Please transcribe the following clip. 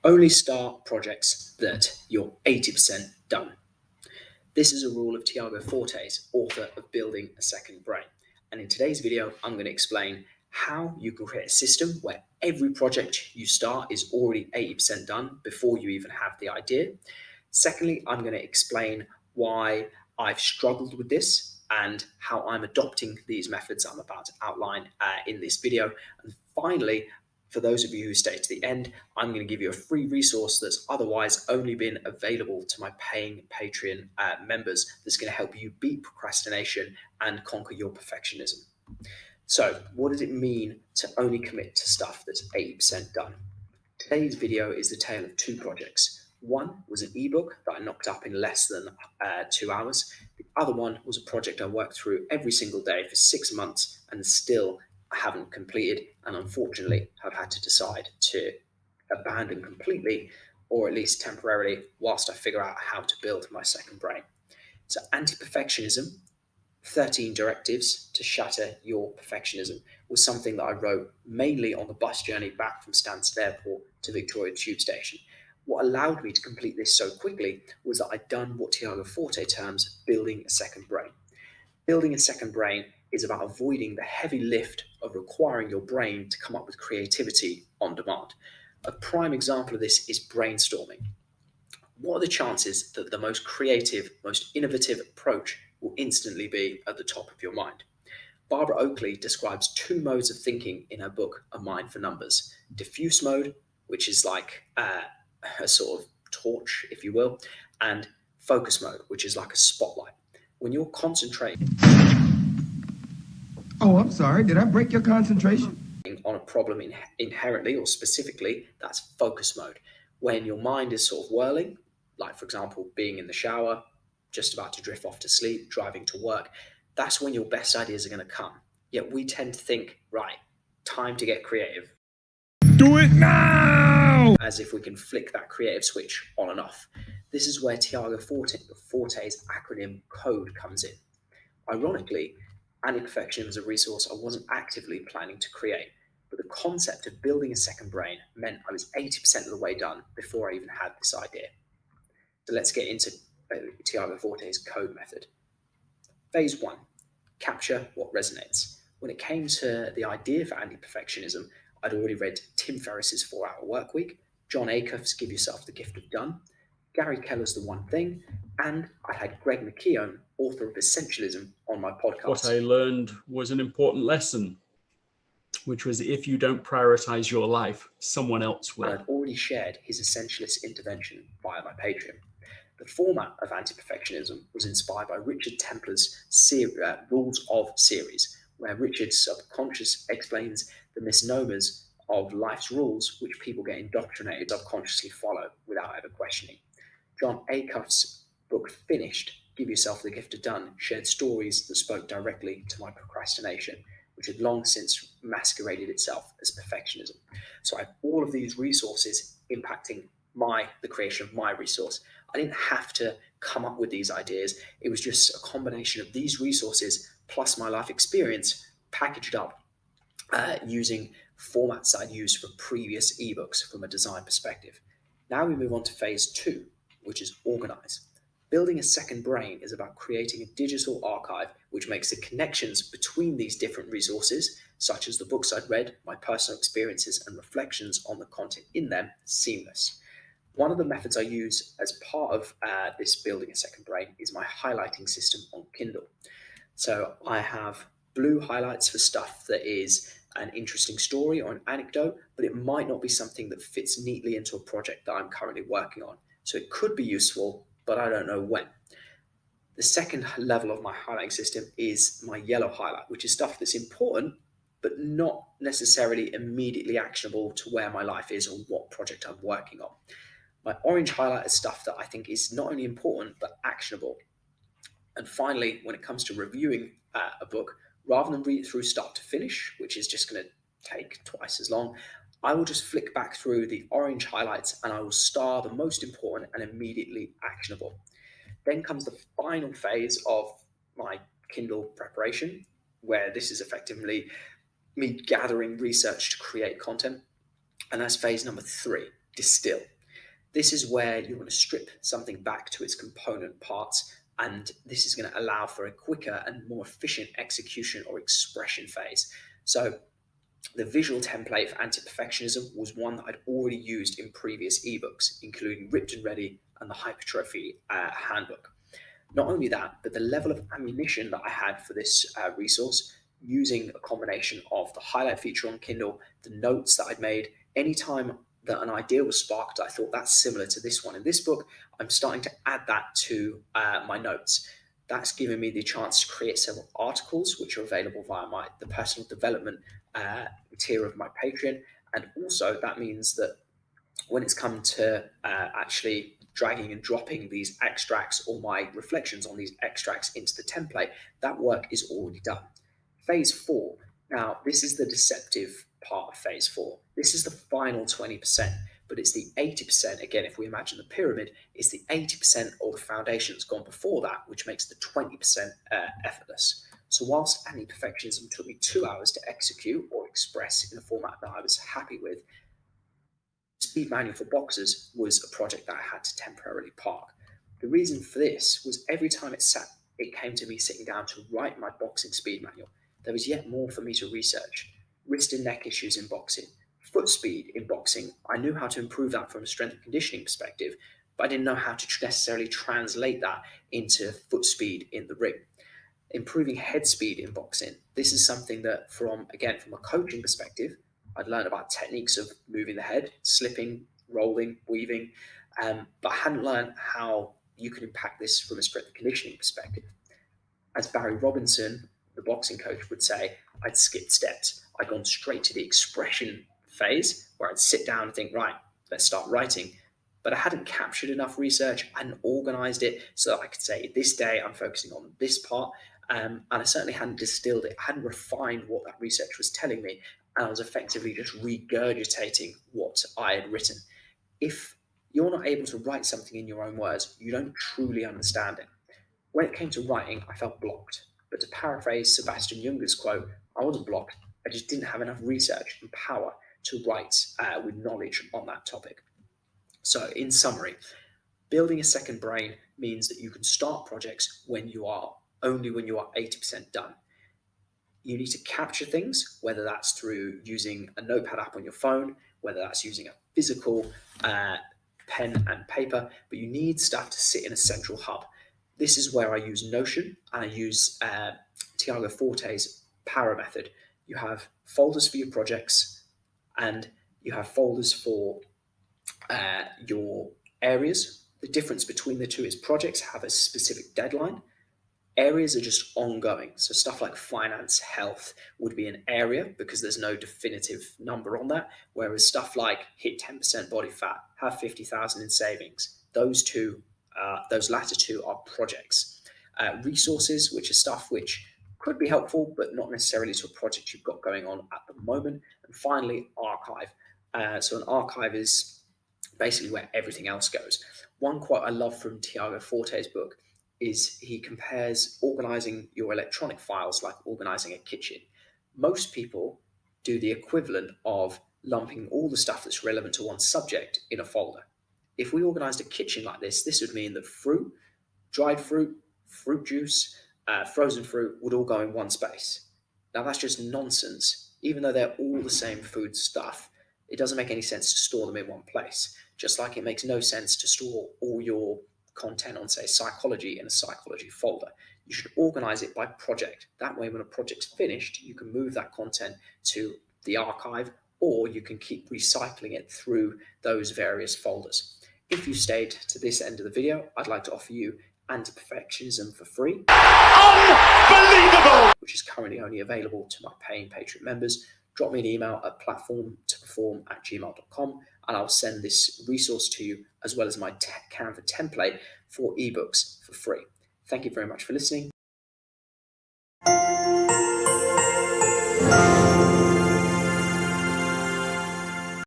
Only start projects that you're 80% done. This is a rule of Tiago Forte's, author of Building a Second Brain. And in today's video, I'm going to explain how you can create a system where every project you start is already 80% done before you even have the idea. Secondly, I'm going to explain why I've struggled with this and how I'm adopting these methods I'm about to outline in this video. And finally, for those of you who stay to the end, I'm going to give you a free resource that's otherwise only been available to my paying Patreon members that's going to help you beat procrastination and conquer your perfectionism. So what does it mean to only commit to stuff that's 80% done? Today's video is the tale of two projects. One was an ebook that I knocked up in less than 2 hours. The other one was a project I worked through every single day for 6 months and still haven't completed, and unfortunately have had to decide to abandon completely, or at least temporarily, whilst I figure out how to build my second brain. So Anti-perfectionism, 13 directives to shatter your perfectionism, was something that I wrote mainly on the bus journey back from Stansted Airport to Victoria Tube Station. What allowed me to complete this so quickly was that I'd done what Tiago Forte terms building a second brain. Building a second brain is about avoiding the heavy lift of requiring your brain to come up with creativity on demand. A prime example of this is brainstorming. What are the chances that the most creative, most innovative approach will instantly be at the top of your mind? Barbara Oakley describes two modes of thinking in her book, A Mind for Numbers. Diffuse mode, which is like a sort of torch, if you will, and focus mode, which is like a spotlight. When you're concentrating... Oh, I'm sorry. Did I break your concentration? On a problem inherently or specifically, that's focus mode. When your mind is sort of whirling, like for example, being in the shower, just about to drift off to sleep, driving to work, that's when your best ideas are going to come. Yet we tend to think, right, time to get creative. Do it now! As if we can flick that creative switch on and off. This is where Tiago Forte's acronym CODE comes in. Ironically, Anti-perfectionism is a resource I wasn't actively planning to create, but the concept of building a second brain meant I was 80% of the way done before I even had this idea. So let's get into Tiago Forte's CODE method. Phase 1, capture what resonates. When it came to the idea for anti-perfectionism, I'd already read Tim Ferriss's 4-Hour Workweek, John Acuff's Give Yourself the Gift of Done, Gary Keller's The One Thing, and I had Greg McKeown, author of Essentialism, on my podcast. What I learned was an important lesson, which was if you don't prioritize your life, someone else will. And I'd already shared his Essentialist intervention via my Patreon. The format of Anti-perfectionism was inspired by Richard Templer's Rules of series, where Richard's subconscious explains the misnomers of life's rules which people get indoctrinated to subconsciously follow without ever questioning. John Acuff's book Finished, Give Yourself the Gift of Done, shared stories that spoke directly to my procrastination, which had long since masqueraded itself as perfectionism. So I have all of these resources impacting the creation of my resource. I didn't have to come up with these ideas. It was just a combination of these resources plus my life experience packaged up using formats I'd used for previous ebooks from a design perspective. Now we move on to phase 2, which is Organise. Building a second brain is about creating a digital archive which makes the connections between these different resources, such as the books I'd read, my personal experiences, and reflections on the content in them, seamless. One of the methods I use as part of this Building a Second Brain is my highlighting system on Kindle. So I have blue highlights for stuff that is an interesting story or an anecdote, but it might not be something that fits neatly into a project that I'm currently working on. So it could be useful, but I don't know when. The second level of my highlighting system is my yellow highlight, which is stuff that's important, but not necessarily immediately actionable to where my life is or what project I'm working on. My orange highlight is stuff that I think is not only important, but actionable. And finally, when it comes to reviewing a book, rather than read it through start to finish, which is just going to take twice as long, I will just flick back through the orange highlights and I will star the most important and immediately actionable. Then comes the final phase of my Kindle preparation, where this is effectively me gathering research to create content. And that's phase number 3, distill. This is where you want to strip something back to its component parts, and this is going to allow for a quicker and more efficient execution or expression phase. So the visual template for anti-perfectionism was one that I'd already used in previous ebooks, including Ripped and Ready and the Hypertrophy Handbook. Not only that, but the level of ammunition that I had for this resource, using a combination of the highlight feature on Kindle, the notes that I'd made, anytime that an idea was sparked, I thought that's similar to this one in this book, I'm starting to add that to my notes. That's given me the chance to create several articles, which are available via the personal development tier of my Patreon. And also that means that when it's come to actually dragging and dropping these extracts or my reflections on these extracts into the template, that work is already done. Phase 4. Now, this is the deceptive part of phase 4. This is the final 20%, but it's the 80%. Again, if we imagine the pyramid, it's the 80% or the foundation that's gone before that, which makes the 20% effortless. So whilst anti-perfectionism took me 2 hours to execute or express in a format that I was happy with, Speed Manual for Boxers was a project that I had to temporarily park. The reason for this was every time it came to me sitting down to write my boxing speed manual, there was yet more for me to research. Wrist and neck issues in boxing, foot speed in boxing. I knew how to improve that from a strength and conditioning perspective, but I didn't know how to necessarily translate that into foot speed in the ring. Improving head speed in boxing. This is something that from a coaching perspective, I'd learned about techniques of moving the head, slipping, rolling, weaving, but I hadn't learned how you can impact this from a strength and conditioning perspective. As Barry Robinson, the boxing coach, would say, I'd skipped steps. I'd gone straight to the expression phase where I'd sit down and think, right, let's start writing. But I hadn't captured enough research, I hadn't organized it so that I could say, this day I'm focusing on this part. And I certainly hadn't distilled it. I hadn't refined what that research was telling me. And I was effectively just regurgitating what I had written. If you're not able to write something in your own words, you don't truly understand it. When it came to writing, I felt blocked. But to paraphrase Sebastian Junger's quote, I wasn't blocked. I just didn't have enough research and power to write with knowledge on that topic. So in summary, building a second brain means that you can start projects when you are 80% done. You need to capture things, whether that's through using a notepad app on your phone, whether that's using a physical pen and paper, but you need stuff to sit in a central hub. This is where I use Notion and I use Tiago Forte's Power Method. You have folders for your projects and you have folders for your areas. The difference between the two is projects have a specific deadline. Areas are just ongoing. So stuff like finance, health would be an area because there's no definitive number on that. Whereas stuff like hit 10% body fat, have 50,000 in savings, those latter two are projects. Resources, which are stuff which could be helpful, but not necessarily to a project you've got going on at the moment. And finally, archive. So an archive is basically where everything else goes. One quote I love from Tiago Forte's book is he compares organizing your electronic files like organizing a kitchen. Most people do the equivalent of lumping all the stuff that's relevant to one subject in a folder. If we organized a kitchen like this would mean that fruit, dried fruit, fruit juice, frozen fruit would all go in one space. Now that's just nonsense. Even though they're all the same food stuff, it doesn't make any sense to store them in one place. Just like it makes no sense to store all your content on, say, psychology in a psychology folder. You should organize it by project. That way, when a project's finished, you can move that content to the archive, or you can keep recycling it through those various folders. If you stayed to this end of the video, I'd like to offer you Anti-perfectionism for free. Unbelievable! Which is currently only available to my paying Patreon members. Drop me an email at platformtoperform@gmail.com and I'll send this resource to you as well as my Canva template for ebooks for free. Thank you very much for listening.